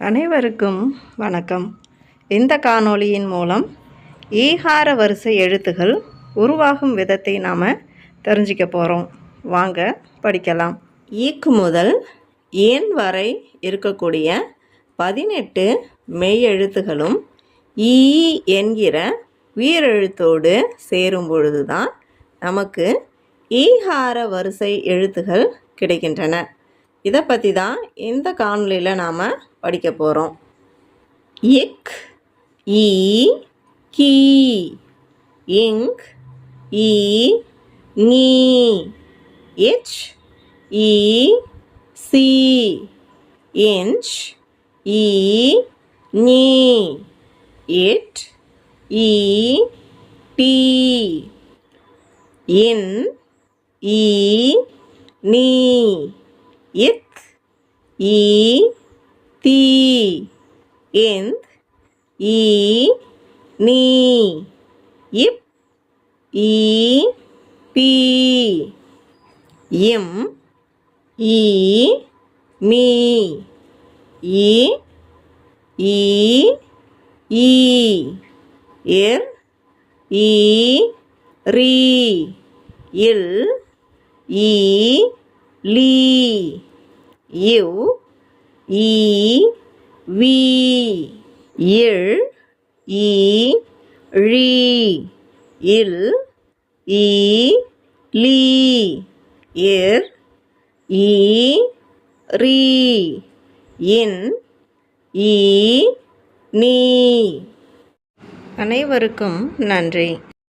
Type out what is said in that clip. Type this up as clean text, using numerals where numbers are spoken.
அனைவருக்கும் வணக்கம். இந்த காணொளியின் மூலம் ஈகார வரிசை எழுத்துகள் உருவாகும் விதத்தை நாம் தெரிஞ்சிக்க போகிறோம். வாங்க படிக்கலாம். ஈக்கு முதல் ஏன் வரை இருக்கக்கூடிய 18 மெய் எழுத்துகளும் ஈ என்கிற உயிரெழுத்தோடு சேரும் பொழுது தான் நமக்கு ஈகார வரிசை எழுத்துகள் கிடைக்கின்றன. இதை பற்றி தான் இந்த காணொளியில் நாம் படிக்க போகிறோம். இக், ஈ, கீ, இங், ஈ, நீ, இச், ஈ, சி, இன்ச், ஈ, நீ, இட், ஈ, டி, இன், ஈ, நீ, இத், ஈ, தி, இந்த், ஈ, நீ, இப், ஈ, பி, இம், ஈ, மீ, ஈ, ஈ, ஈ, இர், ஈ, ரீ, இல், ஈ, லீ, இவ், ஈ, வி, இழ், ஈ, ழீ, இல், ஈ, லீ, இர், ஈ, ரீ, இன், ஈ, நீ. அனைவருக்கும் நன்றி.